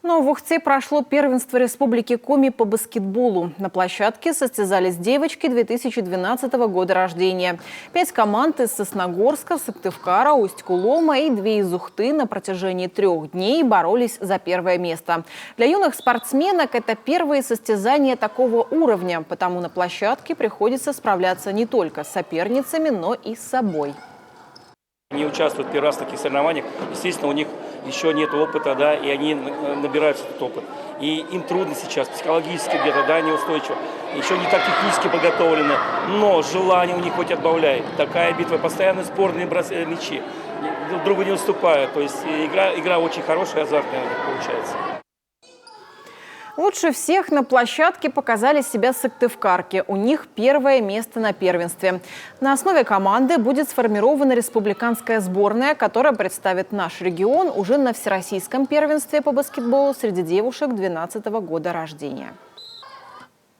Но в Ухте прошло первенство Республики Коми по баскетболу. На площадке состязались девочки 2012 года рождения. 5 команд из Сосногорска, Сыктывкара, Усть-Кулома и 2 из Ухты на протяжении 3 дней боролись за первое место. Для юных спортсменок это первые состязания такого уровня, потому на площадке приходится справляться не только с соперницами, но и с собой. Они участвуют первый раз в таких соревнованиях, естественно, у них еще нет опыта, да, и они набираются этот опыт. И им трудно сейчас, психологически где-то, да, неустойчиво, еще не так технически подготовлены, но желание у них хоть отбавляет. Такая битва, постоянно спорные мячи, друг другу не уступают, то есть игра очень хорошая, азартная у них получается. Лучше всех на площадке показали себя сыктывкарки. У них первое место на первенстве. На основе команды будет сформирована республиканская сборная, которая представит наш регион уже на всероссийском первенстве по баскетболу среди девушек 2012 года рождения.